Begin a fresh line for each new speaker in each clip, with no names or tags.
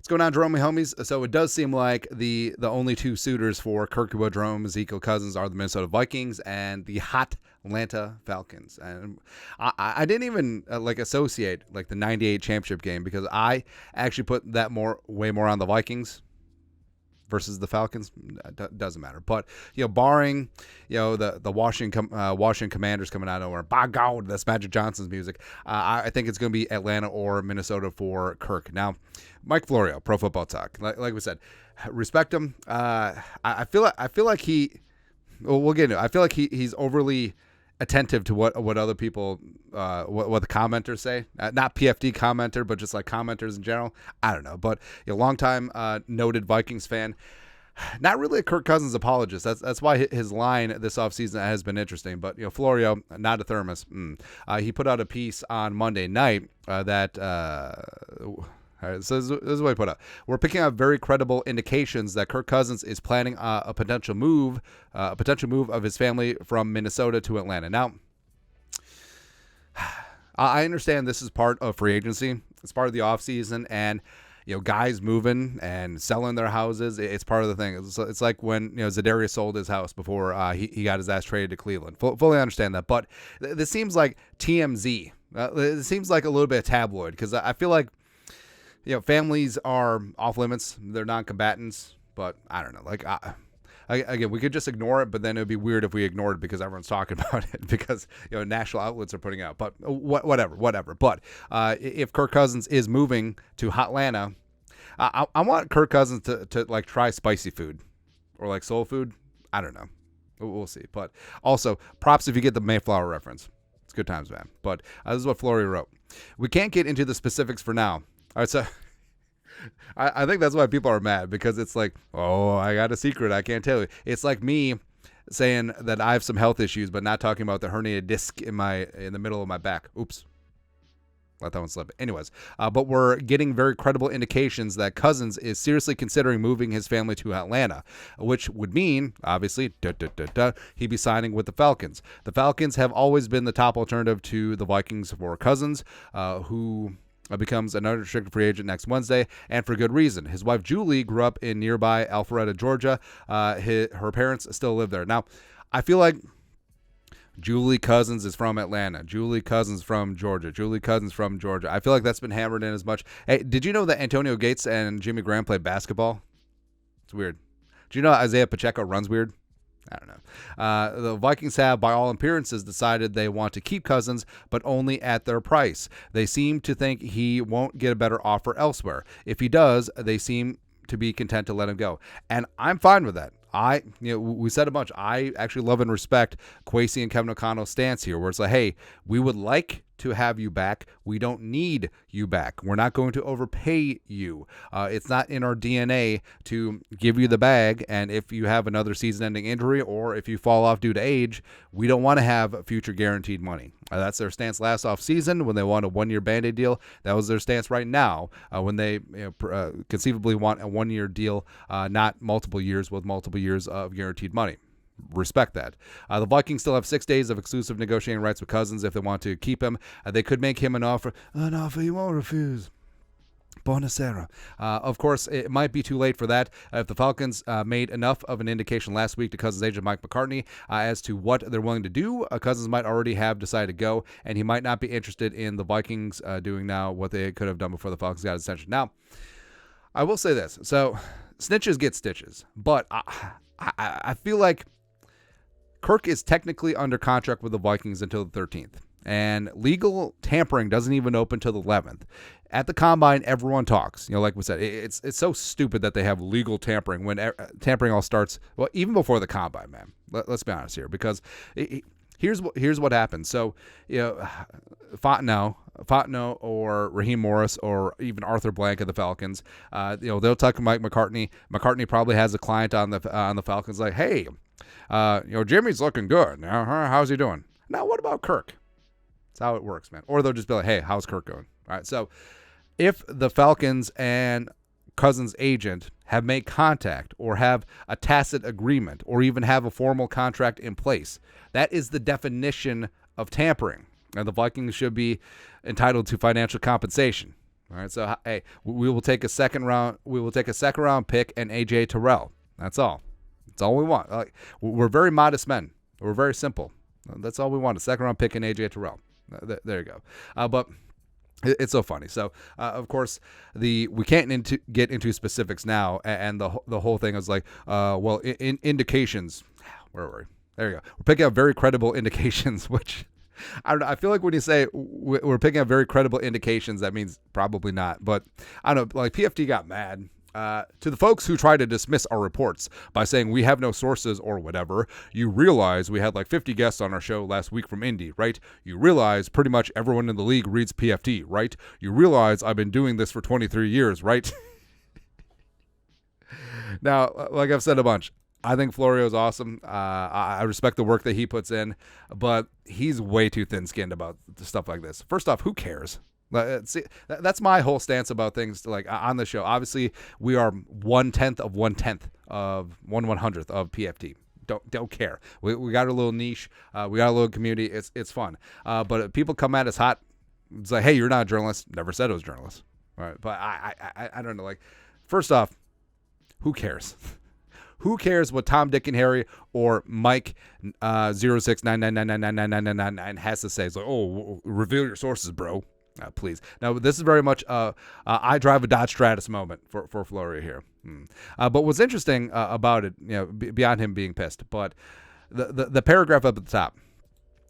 What's going on, Jerome homies? So it does seem like the only two suitors for Kirk Jerome Cousins are the Minnesota Vikings and the hot Atlanta Falcons. And I didn't even associate like the '98 championship game because I actually put that way more on the Vikings versus the Falcons. Doesn't matter. But barring the Washington Commanders coming out of nowhere, by God, that's Magic Johnson's music. I think it's going to be Atlanta or Minnesota for Kirk. Now, Mike Florio, Pro Football Talk. Like we said, respect him. I feel like he. Well, we'll get into it. I feel like he's overly attentive to what other people, what the commenters say. Not PFD commenter, but just like commenters in general. I don't know. But longtime noted Vikings fan. Not really a Kirk Cousins apologist. That's why his line this offseason has been interesting. But Florio, not a thermos. He put out a piece on Monday night that. So this is what I put up. We're picking up very credible indications that Kirk Cousins is planning a potential move of his family from Minnesota to Atlanta. Now, I understand this is part of free agency. It's part of the offseason, and guys moving and selling their houses. It's part of the thing. It's like when Zadarius sold his house before he got his ass traded to Cleveland. Fully understand that, but this seems like TMZ. It seems like a little bit of tabloid because I feel like. Families are off limits. They're non-combatants, but I don't know. Again, we could just ignore it, but then it would be weird if we ignored it because everyone's talking about it because national outlets are putting out. But whatever. But if Kirk Cousins is moving to Hotlanta, I want Kirk Cousins to like try spicy food or like soul food. I don't know. We'll see. But also, props if you get the Mayflower reference. It's good times, man. But this is what Florio wrote. We can't get into the specifics for now. All right, so I think that's why people are mad because it's like, oh, I got a secret I can't tell you. It's like me saying that I have some health issues, but not talking about the herniated disc in the middle of my back. Oops, let that one slip. Anyways, but we're getting very credible indications that Cousins is seriously considering moving his family to Atlanta, which would mean, obviously, he'd be signing with the Falcons. The Falcons have always been the top alternative to the Vikings for Cousins, who becomes an unrestricted free agent next Wednesday, and for good reason. His wife, Julie, grew up in nearby Alpharetta, Georgia. Her parents still live there. Now, I feel like Julie Cousins is from Atlanta. Julie Cousins from Georgia. Julie Cousins from Georgia. I feel like that's been hammered in as much. Hey, did you know that Antonio Gates and Jimmy Graham play basketball? It's weird. Do you know Isaiah Pacheco runs weird? I don't know. The Vikings have, by all appearances, decided they want to keep Cousins, but only at their price. They seem to think he won't get a better offer elsewhere. If he does, they seem to be content to let him go. And I'm fine with that. We said a bunch. I actually love and respect Kwesi and Kevin O'Connell's stance here, where it's like, hey, we would like to have you back. We don't need you back. We're not going to overpay you. It's not in our DNA to give you the bag. And if you have another season-ending injury or if you fall off due to age, we don't want to have future guaranteed money. That's their stance last offseason when they want a one-year Band-Aid deal. That was their stance right now when they conceivably want a one-year deal, not multiple years with multiple years of guaranteed money. Respect that. The Vikings still have 6 days of exclusive negotiating rights with Cousins if they want to keep him. They could make him an offer he won't refuse. Buonasera. Of course, it might be too late for that. If the Falcons made enough of an indication last week to Cousins' agent Mike McCartney as to what they're willing to do, Cousins might already have decided to go, and he might not be interested in the Vikings doing now what they could have done before the Falcons got his attention. Now, I will say this. So, snitches get stitches, but I feel like Kirk is technically under contract with the Vikings until the 13th, and legal tampering doesn't even open till the 11th. At the Combine, everyone talks. Like we said, it's so stupid that they have legal tampering when tampering all starts, well, even before the Combine, man. Let's be honest here, because here's what happens. So, Fontenot or Raheem Morris or even Arthur Blank of the Falcons, they'll talk to Mike McCartney. McCartney probably has a client on the Falcons like, hey, Jimmy's looking good. How's he doing? Now, what about Kirk? That's how it works, man. Or they'll just be like, hey, how's Kirk going? All right, so if the Falcons and Cousins' agent have made contact or have a tacit agreement or even have a formal contract in place, that is the definition of tampering. And the Vikings should be entitled to financial compensation. All right, so hey, we will take a second round. We will take a second round pick and AJ Terrell. That's all. That's all we want. Like, we're very modest men. We're very simple. That's all we want: a second round pick and AJ Terrell. There you go. But it's so funny. So of course we can't get into specifics now, and the whole thing is like, well, indications. Where were we? There you go. We're picking up very credible indications, which. I don't know. I feel like when you say we're picking up very credible indications, that means probably not. But I don't know. Like PFT got mad to the folks who try to dismiss our reports by saying we have no sources or whatever. You realize we had like 50 guests on our show last week from Indy, right? You realize pretty much everyone in the league reads PFT, right? You realize I've been doing this for 23 years, right? Now, like I've said a bunch, I think Florio is awesome. I respect the work that he puts in, but he's way too thin-skinned about stuff like this. First off, who cares? See, that's my whole stance about things like on the show. Obviously, we are 1/10 of 1/100th of PFT. Don't care. We got a little niche. We got a little community. It's fun. But if people come at us hot, it's like, hey, you're not a journalist. Never said I was a journalist. All right, but I don't know. Like, first off, who cares? Who cares what Tom, Dick, and Harry or Mike 0699999999 has to say? It's like, oh, reveal your sources, bro. Please. Now, this is very much I drive a Dodge Stratus moment for Florio here. But what's interesting about it, beyond him being pissed, but the paragraph up at the top.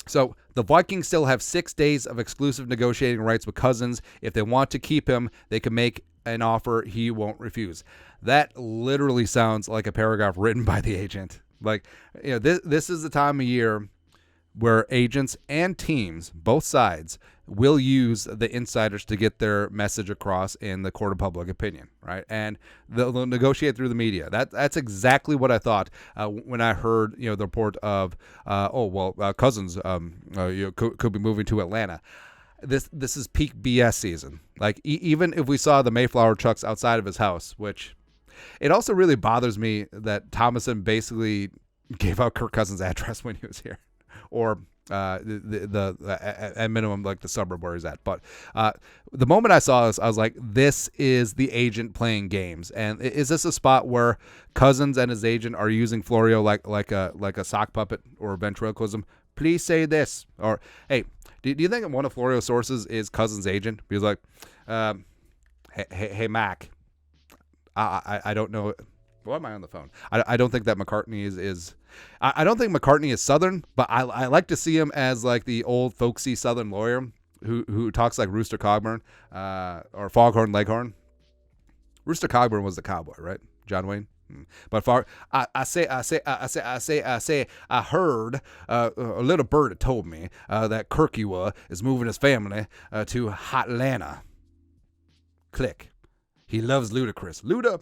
So the Vikings still have 6 days of exclusive negotiating rights with Cousins. If they want to keep him, they can make an offer he won't refuse. That literally sounds like a paragraph written by the agent. Like, this is the time of year where agents and teams, both sides, will use the insiders to get their message across in the court of public opinion, right? And they'll negotiate through the media. That's exactly what I thought when I heard the report of Cousins could be moving to Atlanta. This is peak BS season. Like, even if we saw the Mayflower trucks outside of his house, which it also really bothers me that Thomason basically gave out Kirk Cousins' address when he was here, or at minimum like the suburb where he's at. But the moment I saw this, I was like, this is the agent playing games. And is this a spot where Cousins and his agent are using Florio like a sock puppet or ventriloquism? Please say this, or hey. Do you think one of Florio's sources is Cousins' agent? He was like, hey, Mac, I don't know. Why am I on the phone? I don't think that McCartney is I don't think McCartney is Southern, but I like to see him as like the old folksy Southern lawyer who talks like Rooster Cogburn or Foghorn Leghorn. Rooster Cogburn was the cowboy, right? John Wayne. But I heard a little bird had told me that Kirkua is moving his family to Hotlanta. Click. He loves Ludacris. Luda.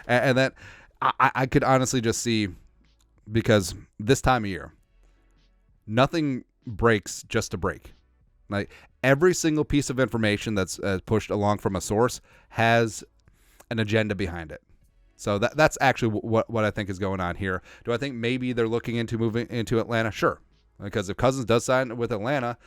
And that I could honestly just see, because this time of year, nothing breaks just to break. Like, every single piece of information that's pushed along from a source has an agenda behind it. So that's actually what I think is going on here. Do I think maybe they're looking into moving into Atlanta? Sure. Because if Cousins does sign with Atlanta,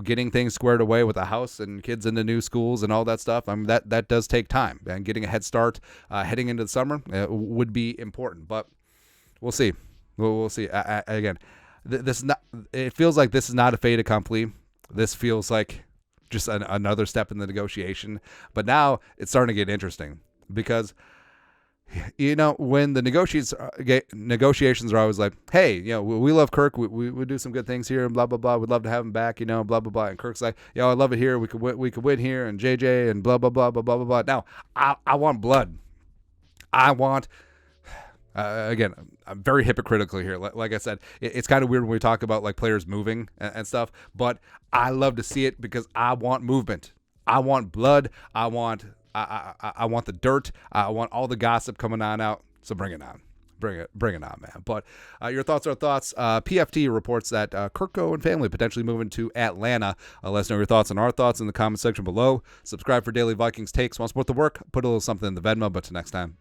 getting things squared away with a house and kids into new schools and all that stuff, I mean, that does take time. And getting a head start heading into the summer would be important. But we'll see. We'll see. Again, it feels like this is not a fait accompli. This feels like just another step in the negotiation. But now it's starting to get interesting, because when the negotiations are always like, hey, we love Kirk, we do some good things here, and blah blah blah, we'd love to have him back, blah blah blah, and Kirk's like, I love it here, we could win here, and JJ and blah blah blah blah blah blah blah. Now I want blood. I want again, I'm very hypocritical here. Like I said, it's kind of weird when we talk about like players moving and stuff, but I love to see it because I want movement. I want blood. I want the dirt. I want all the gossip coming on out. So bring it on. Bring it on, man. But your thoughts are thoughts. PFT reports that Kirko and family potentially moving to Atlanta. Let us know your thoughts and our thoughts in the comment section below. Subscribe for daily Vikings takes. Want to support the work? Put a little something in the Venmo. But till next time,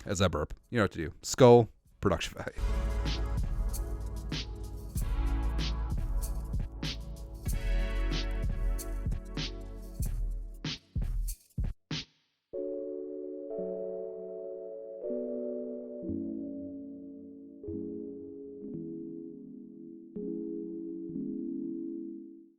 as I burp, you know what to do. Skull production value.